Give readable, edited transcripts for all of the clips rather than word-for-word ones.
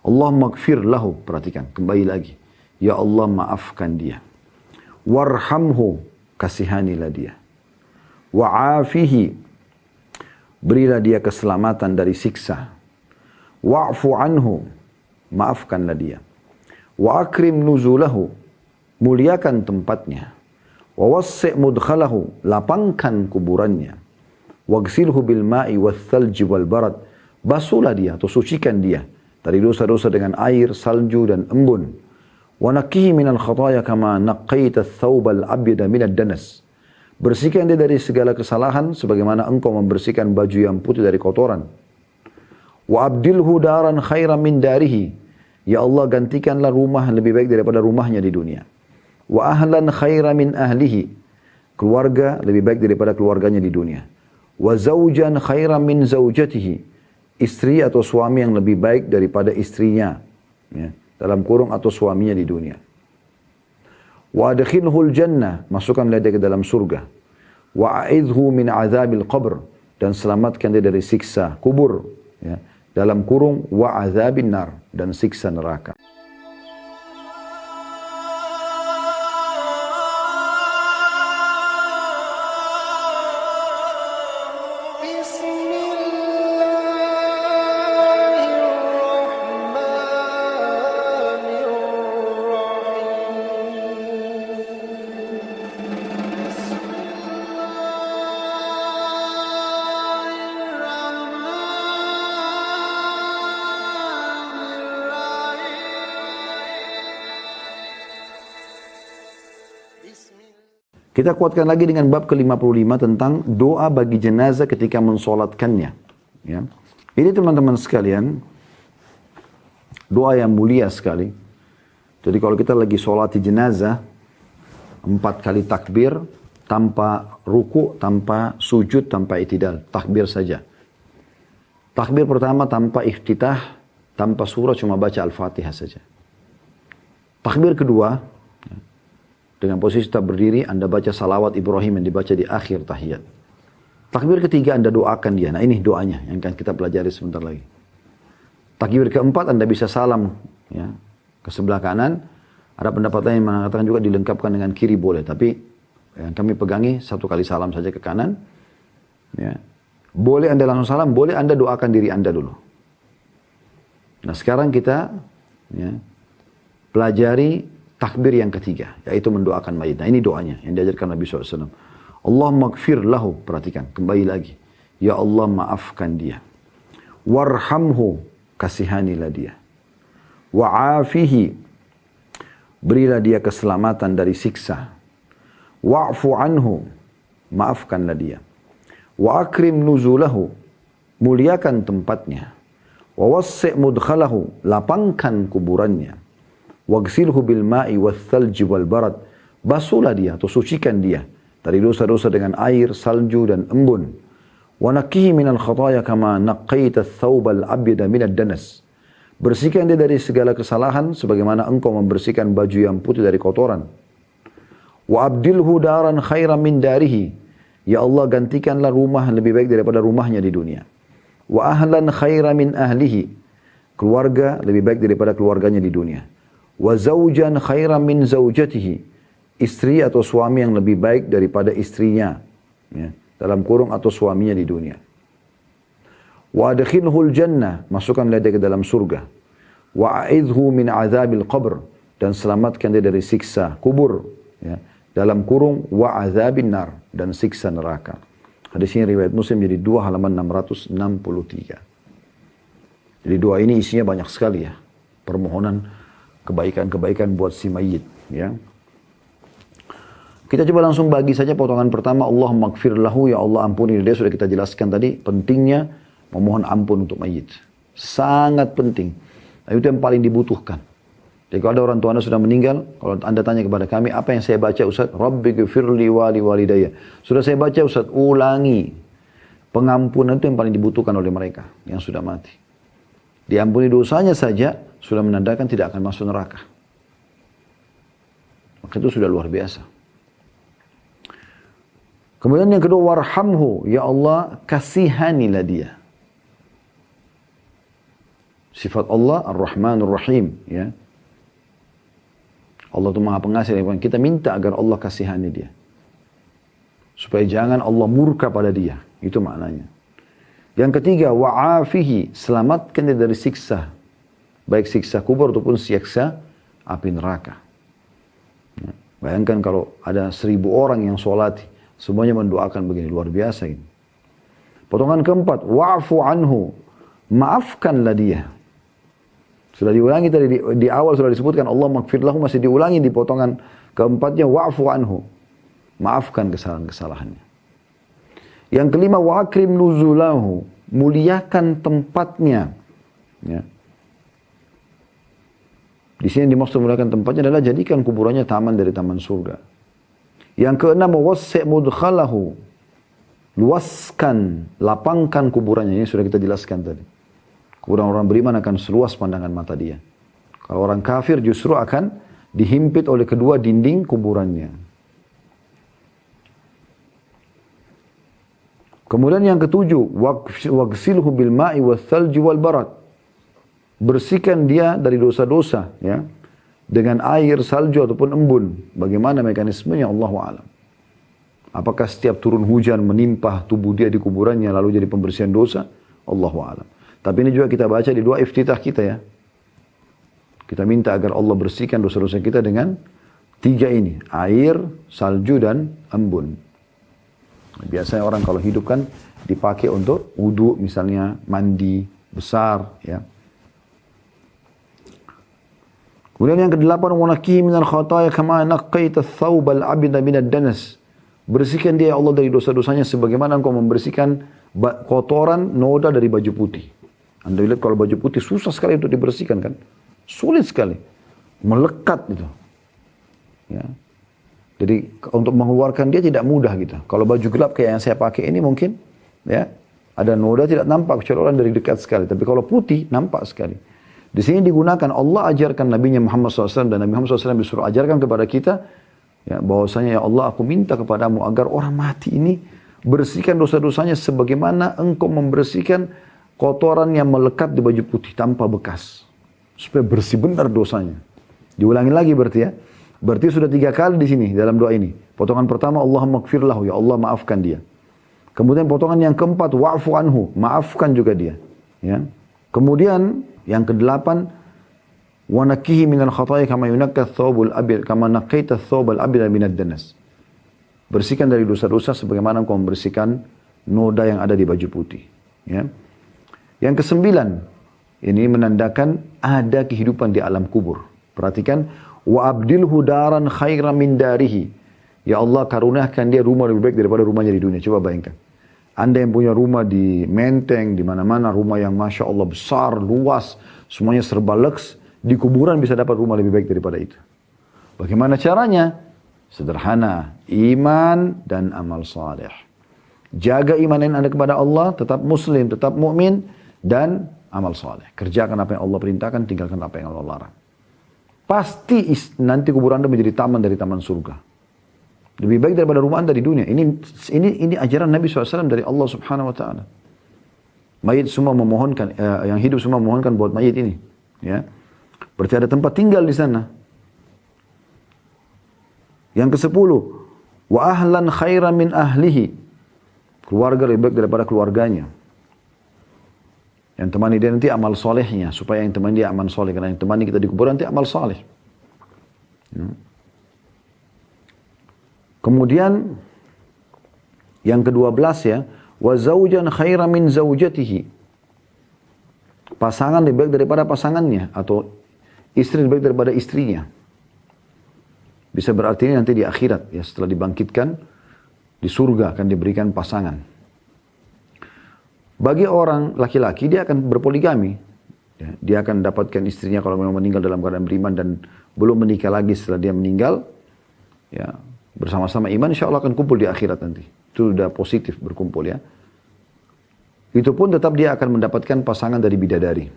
Allahumma gfir lahu, perhatikan, kembali lagi. Ya Allah maafkan dia. Warhamhu, kasihanilah dia. Wa'afihi, berilah dia keselamatan dari siksa. Wa'fu anhu, maafkanlah dia. Wa akrim nuzulahu, muliakan tempatnya. Wa wassi' mudkhalahu, lapangkan kuburannya. Waghsilhu bil ma'i wath thalji wal barad, basuhlah dia atau sucikan dia dari dosa-dosa dengan air, salju dan embun. Wa naqqihi minal khataaya kama naqqaita ats-tsawbal abyada minad danas, bersihkan dia dari segala kesalahan sebagaimana engkau membersihkan baju yang putih dari kotoran. Wa abdilhu daran khairan min darihi, ya Allah gantikanlah rumah lebih baik daripada rumahnya di dunia. Wa ahlan khairan min ahlihi, keluarga lebih baik daripada keluarganya di dunia. Wa zawjan khairan min zawjatihi, istri atau suami yang lebih baik daripada istrinya, ya, dalam kurung atau suaminya di dunia. Wa adkhilhul jannah, masukkanlah dia ke dalam surga. Wa a'idhu min azabil qabr, dan selamatkan dia dari siksa kubur, ya, dalam kurung wa azabin nar, dan siksa neraka. Kita kuatkan lagi dengan bab ke-55 tentang doa bagi jenazah ketika mensolatkannya. Ya. Ini teman-teman sekalian, doa yang mulia sekali. Jadi kalau kita lagi solati jenazah, 4 kali takbir, tanpa ruku, tanpa sujud, tanpa itidal. Takbir saja. Takbir pertama tanpa iftitah, tanpa surah, cuma baca Al-Fatihah saja. Takbir kedua, dengan posisi tetap berdiri, Anda baca salawat Ibrahim yang dibaca di akhir tahiyat. Takbir ketiga, Anda doakan dia. Nah ini doanya yang akan kita pelajari sebentar lagi. Takbir keempat, Anda bisa salam, ya, ke sebelah kanan. Ada pendapat lain yang mengatakan juga dilengkapkan dengan kiri boleh. Tapi yang kami pegangi 1 kali salam saja ke kanan. Ya. Boleh Anda langsung salam, boleh Anda doakan diri Anda dulu. Nah sekarang kita, ya, pelajari takbir yang ketiga, yaitu mendoakan mayit. Nah ini doanya yang diajarkan Nabi SAW. Allahumma gfir lahu, perhatikan, kembali lagi. Ya Allah maafkan dia. Warhamhu, kasihanilah dia. Wa'afihi, berilah dia keselamatan dari siksa. Wa'fu anhu, maafkanlah dia. Wa akrim nuzulahu, muliakan tempatnya. Wa wassi' mudkhalahu, lapangkan kuburannya. Waghsilhu bil ma'i wath thalji wal barad, basuhlah dia atau sucikan dia dari dosa-dosa dengan air, salju dan embun. Wa naqqihi minal khataaya kama naqqaita ats-tsawbal abyada minad danas, bersihkan dia dari segala kesalahan sebagaimana engkau membersihkan baju yang putih dari kotoran. Wa abdilhu daran khairan min darihi, ya Allah gantikanlah rumah lebih baik daripada rumahnya di dunia. Wa ahlan khairan min ahlihi, keluarga lebih baik daripada keluarganya di dunia. Wa zawjan khairan min zawjatihi, istri atau suami yang lebih baik daripada istrinya, ya, dalam kurung atau suaminya di dunia. Wa adkhilhul jannah, masukkanlah dia ke dalam surga. Wa a'idhu min azabil qabr, dan selamatkan dia dari siksa kubur, ya, dalam kurung wa azabin nar, dan siksa neraka. Hadis ini riwayat Muslim, jadi 2 halaman 663. Jadi doa ini isinya banyak sekali, ya, permohonan kebaikan-kebaikan buat si mayit, ya. Kita coba langsung bagi saja potongan pertama. Allahumma gfir lahu, ya Allah ampuni dia. Sudah kita jelaskan tadi pentingnya memohon ampun untuk mayit. Sangat penting. Nah, itu yang paling dibutuhkan. Jadi kalau ada orang tua Anda sudah meninggal, kalau Anda tanya kepada kami, apa yang saya baca Ustaz? Rabbi gfirli wali walidayya. Sudah saya baca Ustaz, ulangi. Pengampunan itu yang paling dibutuhkan oleh mereka yang sudah mati. Diampuni dosanya saja sudah menandakan tidak akan masuk neraka. Maka itu sudah luar biasa. Kemudian yang kedua, warhamhu, ya Allah kasihanilah dia. Sifat Allah Ar-Rahmanur Rahim, ya. Allah itu Maha Pengasih. Kita minta agar Allah kasihani dia. Supaya jangan Allah murka pada dia. Itu maknanya. Yang ketiga, wa'afihi, selamatkan dia dari siksa. Baik siksa kubur ataupun siksa api neraka. Bayangkan kalau ada 1000 orang yang sholati, semuanya mendoakan begini, luar biasa ini. Potongan keempat, wa'fu anhu, maafkanlah dia. Sudah diulangi tadi di awal sudah disebutkan Allah maghfirlahu, masih diulangi di potongan keempatnya wa'fu anhu. Maafkan kesalahan-kesalahannya. Yang kelima wa'akrim nuzulahu, muliakan tempatnya. Ya. Di sini dimaksud muliakan tempatnya adalah jadikan kuburannya taman dari taman surga. Yang keenam wassi' mudkhalahu, luaskan, lapangkan kuburannya. Ini sudah kita jelaskan tadi. Kuburan orang beriman akan seluas pandangan mata dia. Kalau orang kafir justru akan dihimpit oleh kedua dinding kuburannya. Kemudian yang ketujuh, wagsilhu bil ma'i wal thalji wal barad. Bersihkan dia dari dosa-dosa, ya, dengan air, salju ataupun embun. Bagaimana mekanismenya Allahu a'lam. Apakah setiap turun hujan menimpa tubuh dia di kuburannya lalu jadi pembersihan dosa? Allahu a'lam. Tapi ini juga kita baca di doa iftitah kita, ya. Kita minta agar Allah bersihkan dosa-dosa kita dengan 3 ini. Air, salju, dan embun. Biasanya orang kalau hidup kan dipakai untuk wudu, misalnya mandi besar, ya. Kemudian yang ke-8, وَنَكِّهِ مِنَ الْخَطَايَا كَمَا نَقَّيْتَ الثَّوْبَ الْعَبِدَ مِنَ الدَّنَسِ. Bersihkan dia ya Allah dari dosa-dosanya sebagaimana engkau membersihkan kotoran noda dari baju putih. Anda lihat kalau baju putih susah sekali untuk dibersihkan kan? Sulit sekali. Melekat itu. Ya. Jadi untuk mengeluarkan dia tidak mudah gitu. Kalau baju gelap kayak yang saya pakai ini mungkin, ya, ada noda tidak nampak kecuali orang dari dekat sekali. Tapi kalau putih nampak sekali. Di sini digunakan Allah ajarkan Nabi Muhammad SAW dan Nabi Muhammad SAW disuruh ajarkan kepada kita, ya, bahwasanya ya Allah aku minta kepadamu agar orang mati ini bersihkan dosa-dosanya sebagaimana engkau membersihkan kotoran yang melekat di baju putih tanpa bekas. Supaya bersih benar dosanya. Diulangi lagi berarti, ya. Berarti sudah 3 kali di sini dalam doa ini. Potongan pertama Allahumma gfirlahu, ya Allah maafkan dia. Kemudian potongan yang keempat wa'fu anhu, maafkan juga dia. Ya. Kemudian yang ke-8 wa nakkihi minal khataaya kama yunakka ath-thawbul abyad kama naqaita ath-thawbal abyad minad danas. Bersihkan dari dosa-dosa sebagaimana engkau membersihkan noda yang ada di baju putih. Ya. Yang ke-9, ini menandakan ada kehidupan di alam kubur. Perhatikan, wa abdilhu daran khairan min darihi. Ya Allah karuniakan dia rumah lebih baik daripada rumahnya di dunia. Coba bayangkan. Anda yang punya rumah di Menteng, di mana-mana, rumah yang Masya Allah besar, luas, semuanya serba leks, di kuburan bisa dapat rumah lebih baik daripada itu. Bagaimana caranya? Sederhana, iman dan amal saleh. Jaga iman yang Anda kepada Allah, tetap muslim, tetap mukmin, dan amal saleh. Kerjakan apa yang Allah perintahkan, tinggalkan apa yang Allah larang. Pasti nanti kuburan Anda menjadi taman dari taman surga. Lebih baik daripada rumah Anda di dunia. Ini ajaran Nabi SAW dari Allah Subhanahu Wa Taala. Mayit semua memohonkan, yang hidup semua memohonkan buat mayit ini. Ya, berarti ada tempat tinggal di sana. Yang ke-10, wa ahlan khairan min ahlihi. Keluarga lebih baik daripada keluarganya. Yang temani dia nanti amal solehnya, supaya yang temani dia amal soleh. Karena yang temani kita di kuburan nanti amal soleh. Ya. Kemudian yang ke-12 ya, wa zaujan khairan min zaujatihi. Pasangan lebih baik daripada pasangannya atau istri lebih baik daripada istrinya. Bisa berarti ini nanti di akhirat ya, setelah dibangkitkan di surga akan diberikan pasangan. Bagi orang laki-laki dia akan berpoligami. Ya, dia akan dapatkan istrinya kalau memang meninggal dalam keadaan beriman dan belum menikah lagi setelah dia meninggal. Ya, bersama-sama iman insya Allah akan kumpul di akhirat nanti. Itu sudah positif berkumpul ya. Itu pun tetap dia akan mendapatkan pasangan dari bidadari.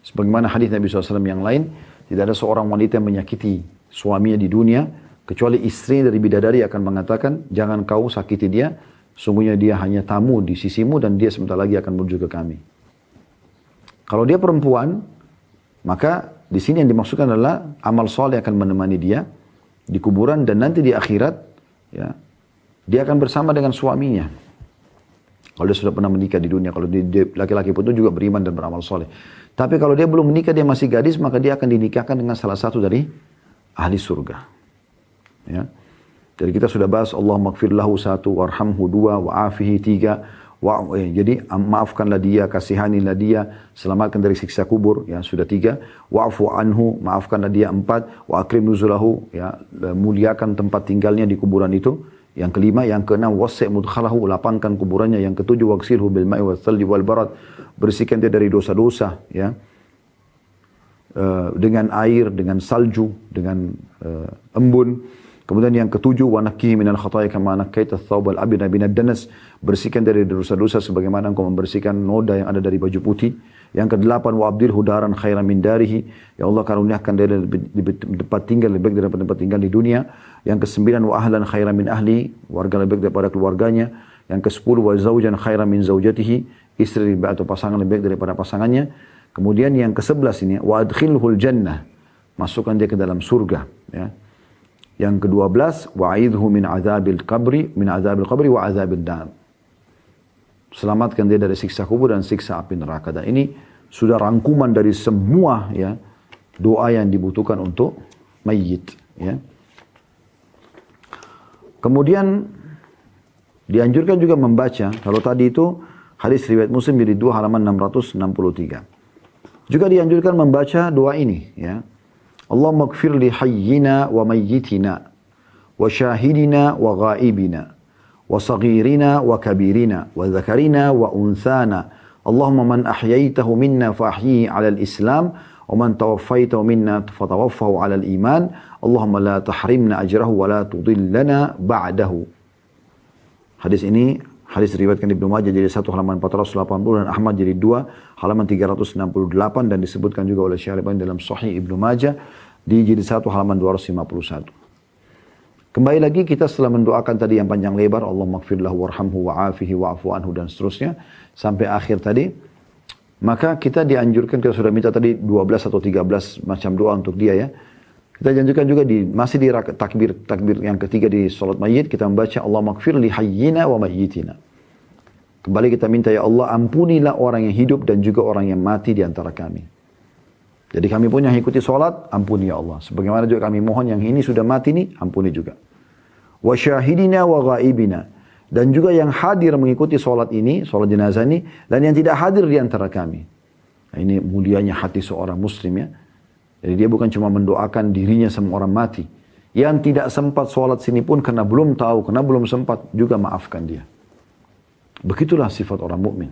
Sebagaimana hadis Nabi SAW yang lain, tidak ada seorang wanita yang menyakiti suaminya di dunia, kecuali istri dari bidadari akan mengatakan, jangan kau sakiti dia, sungguhnya dia hanya tamu di sisimu dan dia sebentar lagi akan menuju ke kami. Kalau dia perempuan, maka di sini yang dimaksudkan adalah amal soleh akan menemani dia di kuburan dan nanti di akhirat, ya, dia akan bersama dengan suaminya. Kalau dia sudah pernah menikah di dunia, kalau laki-laki pun itu juga beriman dan beramal soleh. Tapi kalau dia belum menikah, dia masih gadis, maka dia akan dinikahkan dengan salah satu dari ahli surga. Ya. Jadi kita sudah bahas Allah maghfir lahu 1, warhamhu 2, wa'afihi 3. Jadi maafkanlah dia, kasihanilah dia, selamatkan dari siksa kubur, ya sudah 3. Wa'fu anhu, maafkanlah dia 4. Wa akrim nuzulahu, ya muliakan tempat tinggalnya di kuburan itu. Yang kelima, yang keenam, wasi' mudkhalahu, lapangkan kuburannya. Yang ketujuh, wagsilhu bil ma'i wal thalji wal barad, bersihkan dia dari dosa-dosa, ya. Dengan air, dengan salju, dengan embun. Kemudian yang ketujuh, wa nakkihi minal khataaya kama nakkaita ats-tsawbal abyada minad danas, bersihkan dari dosa-dosa sebagaimana engkau membersihkan noda yang ada dari baju putih. Yang kedelapan, wa abdilhu daran khairan min darihi, ya Allah karuniakan dia di tempat tinggal lebih baik daripada tempat tinggal di dunia. Yang kesembilan, wa ahlan khairan min ahli, warga lebih baik daripada keluarganya. Yang kesepuluh, wa zawjan khairan min zawjatihi, istri atau pasangan lebih baik daripada pasangannya. Kemudian yang ke-11 ini, wa adkhilhul jannah, masukkan dia ke dalam surga, ya. Yang ke-12, wa'idhu min azabil qabri wa azabil nar. Selamatkan dia dari siksa kubur dan siksa api neraka. Dan ini sudah rangkuman dari semua, ya, doa yang dibutuhkan untuk mayit, ya. Kemudian dianjurkan juga membaca, kalau tadi itu hadis riwayat Muslim jilid 2 halaman 663. Juga dianjurkan membaca doa ini, ya. Allahumma ighfir li hayyina wa mayyitina wa syahidina wa ghaibina wa saghirina wa kabirina wa dhakarina wa unthana. Allahumma man ahyaitahu minna fa ahyihi 'ala al-islam wa man tawaffaitahu minna fatawaffahu 'ala al-iman. Allahumma la tahrimna ajrahu wa la tudillana ba'dahu. Hadis ini hadis diriwayatkan Ibnu Majah jadi 1 halaman 480 dan Ahmad jadi 2 halaman 368 dan disebutkan juga oleh Syekh Al-Albani dalam Sahih Ibnu Majah di jadi 1 halaman 251. Kembali lagi kita setelah mendoakan tadi yang panjang lebar, Allah maghfir lahu warhamhu wa'afihi wa'fu anhu dan seterusnya sampai akhir tadi, maka kita dianjurkan, kita sudah minta tadi 12 atau 13 macam doa untuk dia, ya. Kita dianjurkan juga masih di takbir yang ketiga di salat mayit kita membaca Allah maghfir li hayyina wa mayyitina. Kembali kita minta, ya Allah ampunilah orang yang hidup dan juga orang yang mati di antara kami. Jadi kami pun yang ikuti salat, ampuni ya Allah. Sebagaimana juga kami mohon yang ini sudah mati nih, ampuni juga. Wa syahidina wa ghaibina, dan juga yang hadir mengikuti salat ini, salat jenazah ini, dan yang tidak hadir di antara kami. Nah, ini mulianya hati seorang muslim, ya. Jadi dia bukan cuma mendoakan dirinya sama orang mati. Yang tidak sempat sholat sini pun karena belum tahu, karena belum sempat, juga maafkan dia. Begitulah sifat orang mukmin.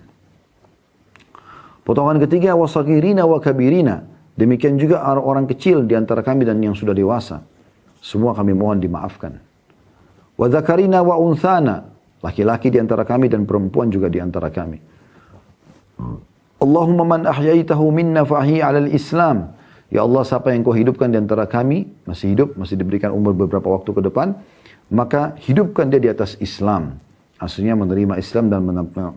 Potongan ketiga, wasagirina wa kabirina. Demikian juga orang kecil di antara kami dan yang sudah dewasa. Semua kami mohon dimaafkan. Wa dzakarina wa unthana. Laki-laki di antara kami dan perempuan juga di antara kami. Allahumma man ahyaitahu minna fa'hi 'alal Islam. Ya Allah, siapa yang kau hidupkan di antara kami, masih hidup, masih diberikan umur beberapa waktu ke depan, maka hidupkan dia di atas Islam. Aslinya menerima Islam dan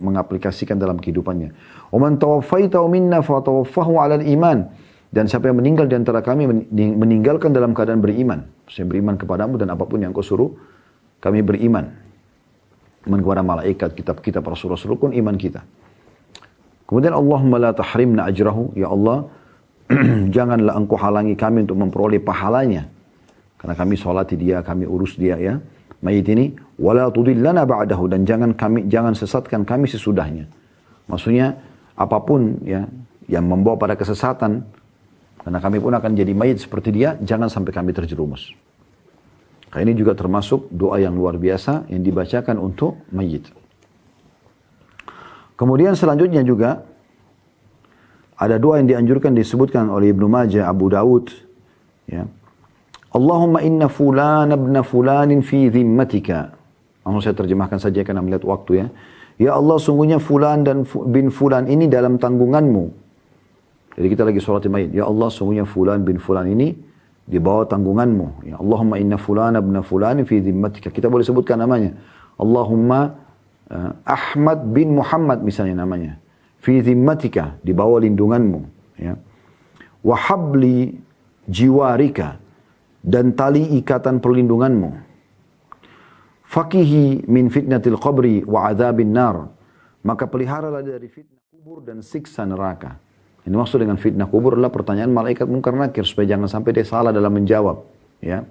mengaplikasikan dalam kehidupannya. Wa man tawaffaitahu minna fa tawaffahu 'alal iman. Dan siapa yang meninggal di antara kami, meninggalkan dalam keadaan beriman. Maksudnya beriman kepadamu dan apapun yang kau suruh, kami beriman. Iman kepada malaikat, kitab-kitab, rasul-rasul pun iman kita. Kemudian Allahumma la tahrimna ajrahu. Ya Allah, janganlah engkau halangi kami untuk memperoleh pahalanya. Karena kami sholati dia, kami urus dia, ya. Mayit ini, wala tudillana ba'dahu, dan jangan sesatkan kami sesudahnya. Maksudnya apapun, ya, yang membawa pada kesesatan, karena kami pun akan jadi mayit seperti dia, jangan sampai kami terjerumus. Ini juga termasuk doa yang luar biasa yang dibacakan untuk mayit. Kemudian selanjutnya juga ada doa yang dianjurkan disebutkan oleh Ibnu Majah, Abu Daud, ya. Allahumma inna fulan ibn fulanin fi dhimmatika. Langsung saya terjemahkan saja karena melihat waktu, ya. Ya Allah, sungguhnya fulan dan bin fulan ini dalam tanggunganmu. Jadi kita lagi sholat mayit. Ya Allah, sungguhnya fulan bin fulan ini di bawah tanggunganmu. Ya Allahumma inna fulan ibn fulanin fi dhimmatika. Kita boleh sebutkan namanya. Allahumma Ahmad bin Muhammad misalnya namanya. fi dhimmatika, di bawah lindunganmu, ya. Wa habli jiwarika, dan tali ikatan perlindunganmu. Fakihi min fitnatil qabri wa adzabin nar, maka peliharalah dari fitnah kubur dan siksa neraka. Ini maksud dengan fitnah kubur adalah pertanyaan malaikat munkar nakir supaya jangan sampai dia salah dalam menjawab, ya.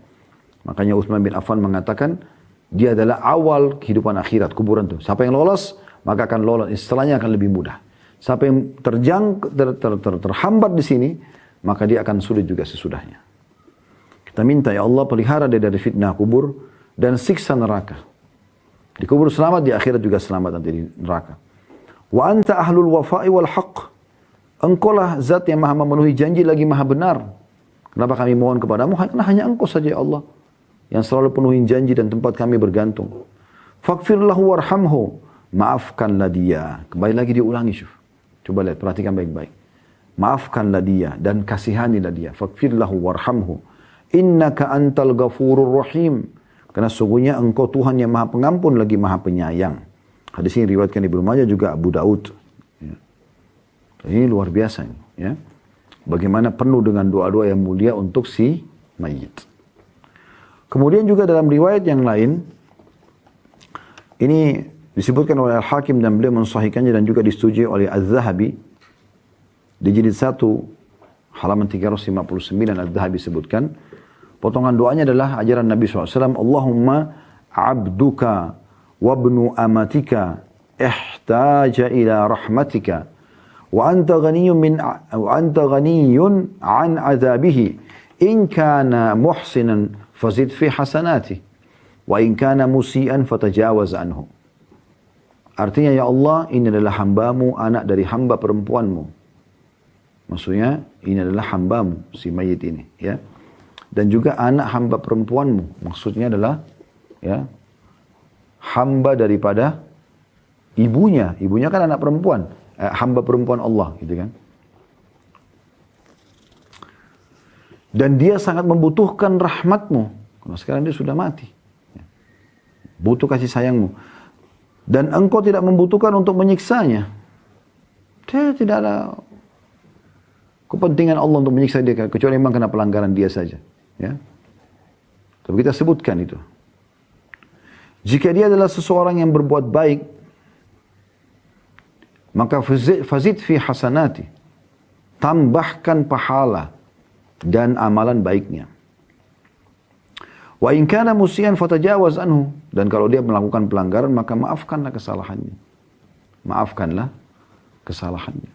Makanya Utsman bin Affan mengatakan dia adalah awal kehidupan akhirat, kuburan itu. Siapa yang lolos maka akan lolos, istilahnya akan lebih mudah. Siapa yang terhambat di sini maka dia akan sulit juga sesudahnya. Kita minta ya Allah pelihara dia dari fitnah kubur dan siksa neraka. Di kubur selamat, di akhirat juga selamat nanti di neraka. Wa anta ahlul wafa'i wal haqq. Engkaulah zat yang maha memenuhi janji lagi maha benar. Kenapa kami mohon kepadamu? Karena hanya engkau saja ya Allah yang selalu penuhi janji dan tempat kami bergantung. Faghfir lahu warhamhu. Maafkanlah dia. Kembali lagi diulangi, syuf. Coba lihat, perhatikan baik-baik. Maafkanlah dia dan kasihanilah dia. Faghfir lahu warhamhu. Innaka antal ghafurur rahim. Karena sungguhnya engkau Tuhan yang maha pengampun lagi maha penyayang. Hadis ini riwayatkan Ibnu Majah juga Abu Daud. Ya. Ini luar biasa, ya. Bagaimana penuh dengan doa-doa yang mulia untuk si mayit. Kemudian juga dalam riwayat yang lain, ini disebutkan oleh Al-Hakim dan beliau mensahihkannya dan juga disetujui oleh Az-Zahabi. Di jilid 1 halaman 359 Az-Zahabi sebutkan, potongan doanya adalah ajaran Nabi SAW, Allahumma abduka wabnu amatika ihtaja ila rahmatika wa anta ghaniyun an azabihi in kana muhsinan fazid fi hasanati wa in kana musian fatajawaz anhu. Artinya ya Allah, ini adalah hambamu, anak dari hamba perempuanmu. Maksudnya ini adalah hambamu si mayit ini, ya. Dan juga anak hamba perempuanmu. Maksudnya adalah ya hamba daripada ibunya. Ibunya kan anak perempuan. Hamba perempuan Allah, gitu kan. Dan dia sangat membutuhkan rahmatmu. Karena sekarang dia sudah mati. Butuh kasih sayangmu. Dan engkau tidak membutuhkan untuk menyiksanya. Dia tidak ada kepentingan Allah untuk menyiksa dia. Kecuali memang kena pelanggaran dia saja. Ya. Tapi kita sebutkan itu. Jika dia adalah seseorang yang berbuat baik, maka fazid fi hasanati, tambahkan pahala dan amalan baiknya. Wa in kana musian fatajawaz anhu, dan kalau dia melakukan pelanggaran maka maafkanlah kesalahannya. Maafkanlah kesalahannya.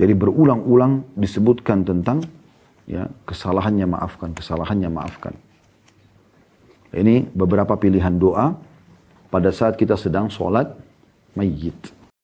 Jadi berulang-ulang disebutkan tentang ya kesalahannya maafkan, kesalahannya maafkan. Ini beberapa pilihan doa pada saat kita sedang sholat mayyit.